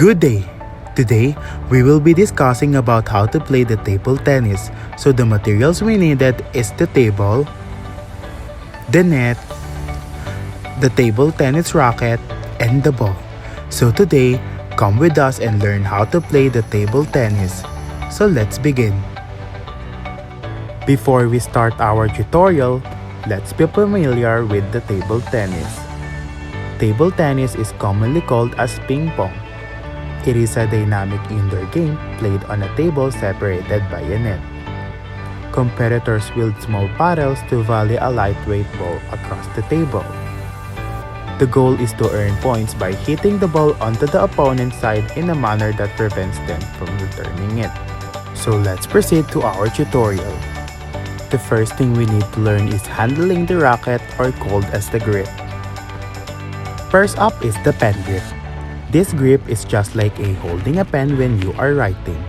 Good day! Today, we will be discussing about how to play the table tennis. So the materials we needed is the table, the net, the table tennis racket, and the ball. So today, come with us and learn how to play the table tennis. So let's begin. Before we start our tutorial, let's be familiar with the table tennis. Table tennis is commonly called as ping pong. It is a dynamic indoor game played on a table separated by a net. Competitors wield small paddles to volley a lightweight ball across the table. The goal is to earn points by hitting the ball onto the opponent's side in a manner that prevents them from returning it. So let's proceed to our tutorial. The first thing we need to learn is handling the racket, or called as the grip. First up is the pen grip. This grip is just like holding a pen when you are writing.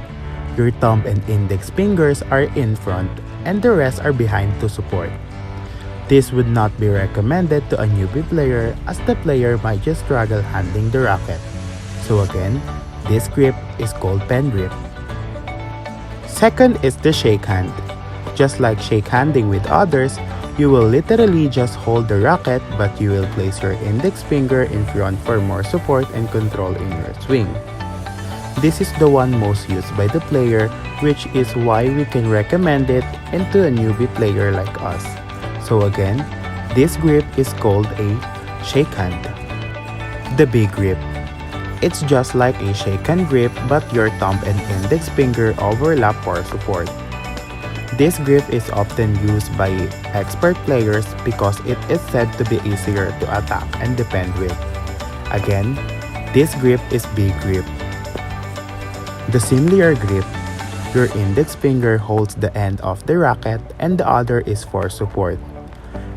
Your thumb and index fingers are in front and the rest are behind to support. This would not be recommended to a newbie player, as the player might just struggle handling the racket. So again, this grip is called pen grip. Second is the shake hand. Just like shake handing with others, you will literally just hold the racket, but you will place your index finger in front for more support and control in your swing. This is the one most used by the player, which is why we can recommend it into a newbie player like us. So again, this grip is called a shake hand. The big grip. It's just like a shake hand grip, but your thumb and index finger overlap for support. This grip is often used by expert players because it is said to be easier to attack and defend with. Again, this grip is big grip. The similar grip, your index finger holds the end of the racket and the other is for support.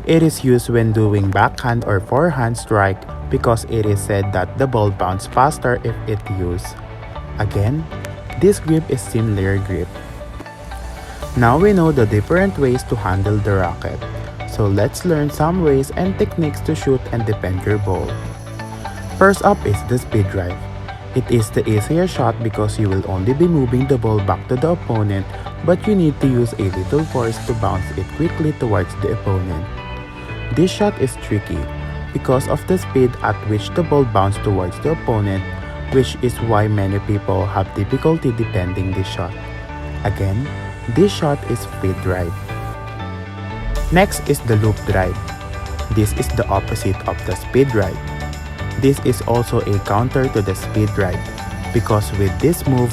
It is used when doing backhand or forehand strike because it is said that the ball bounces faster if it used. Again, this grip is similar grip. Now we know the different ways to handle the racket. So let's learn some ways and techniques to shoot and defend your ball. First up is the speed drive. It is the easier shot because you will only be moving the ball back to the opponent, but you need to use a little force to bounce it quickly towards the opponent. This shot is tricky because of the speed at which the ball bounces towards the opponent, which is why many people have difficulty defending this shot. Again, this shot is speed drive. Next is the loop drive. This is the opposite of the speed drive. This is also a counter to the speed drive because with this move,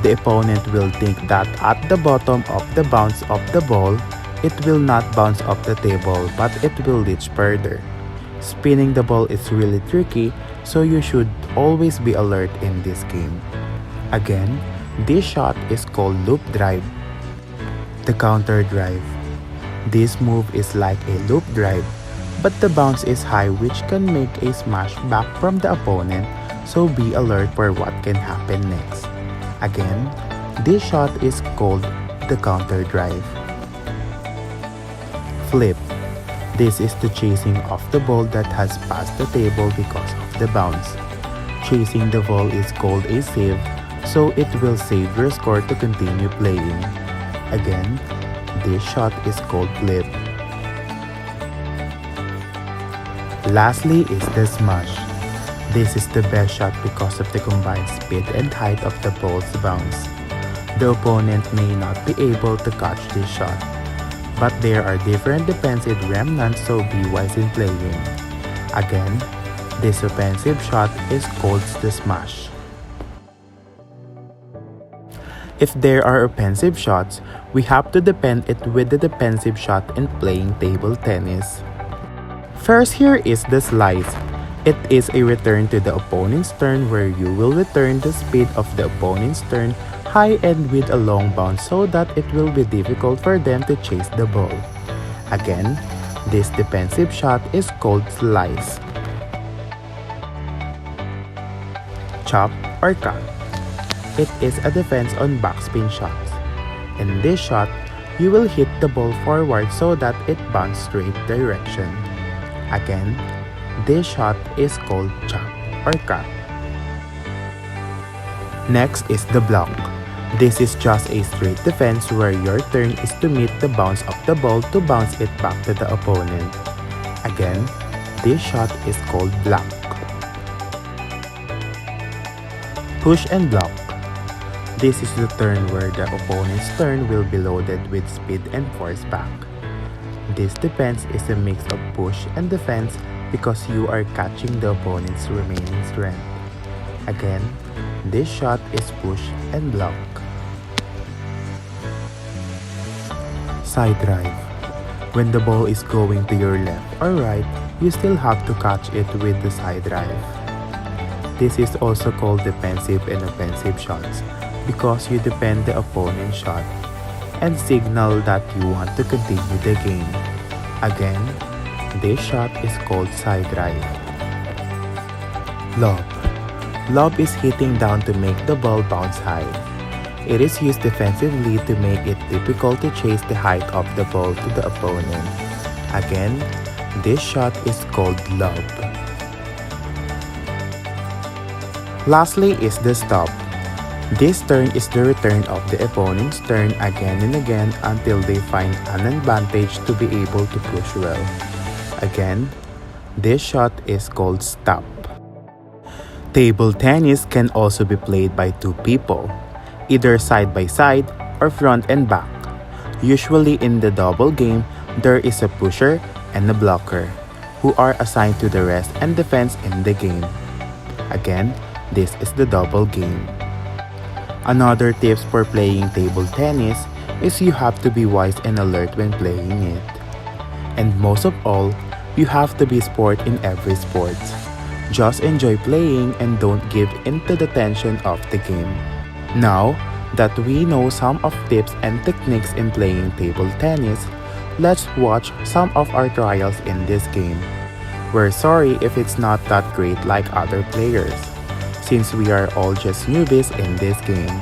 the opponent will think that at the bottom of the bounce of the ball, it will not bounce off the table but it will reach further. Spinning the ball is really tricky, so you should always be alert in this game. Again, this shot is called loop drive. The counter drive. This move is like a loop drive, but the bounce is high, which can make a smash back from the opponent, so be alert for what can happen next. Again, this shot is called the counter drive. Flip. This is the chasing of the ball that has passed the table because of the bounce. Chasing the ball is called a save, so it will save your score to continue playing. Again, this shot is called flip. Lastly is the smash. This is the best shot because of the combined speed and height of the ball's bounce. The opponent may not be able to catch this shot, but there are different defensive remnants, so be wise in playing. Again, this offensive shot is called the smash. If there are offensive shots, we have to defend it with the defensive shot in playing table tennis. First here is the slice. It is a return to the opponent's turn where you will return the speed of the opponent's turn high and with a long bounce so that it will be difficult for them to chase the ball. Again, this defensive shot is called slice. Chop or cut. It is a defense on backspin shots. In this shot, you will hit the ball forward so that it bounces straight direction. Again, this shot is called chop or cut. Next is the block. This is just a straight defense where your turn is to meet the bounce of the ball to bounce it back to the opponent. Again, this shot is called block. Push and block. This is the turn where the opponent's turn will be loaded with speed and force back. This defense is a mix of push and defense because you are catching the opponent's remaining strength. Again, this shot is push and block. Side drive. When the ball is going to your left or right, you still have to catch it with the side drive. This is also called defensive and offensive shots because you defend the opponent's shot and signal that you want to continue the game. Again, this shot is called side drive. Lob. Lob is hitting down to make the ball bounce high. It is used defensively to make it difficult to chase the height of the ball to the opponent. Again, this shot is called lob. Lastly is the stop. This turn is the return of the opponent's turn again and again until they find an advantage to be able to push well. Again, this shot is called stop. Table tennis can also be played by two people, either side by side or front and back. Usually in the double game, there is a pusher and a blocker, who are assigned to the rest and defense in the game. Again, this is the double game. Another tips for playing table tennis is you have to be wise and alert when playing it. And most of all, you have to be sport in every sport. Just enjoy playing and don't give in to the tension of the game. Now that we know some of tips and techniques in playing table tennis, let's watch some of our trials in this game. We're sorry if it's not that great like other players, since we are all just newbies in this game.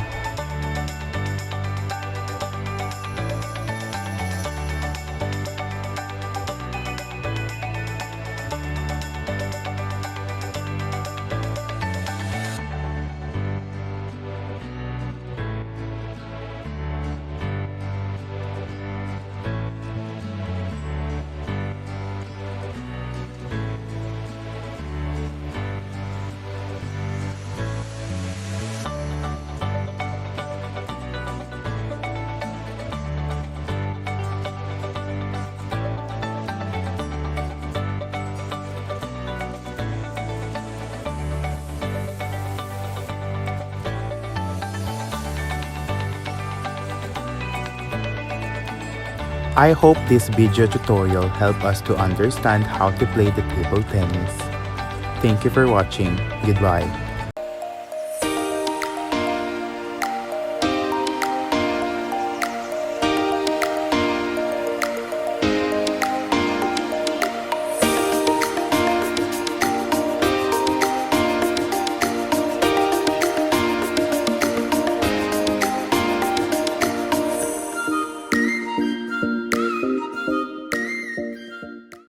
I hope this video tutorial helped us to understand how to play the table tennis. Thank you for watching. Goodbye.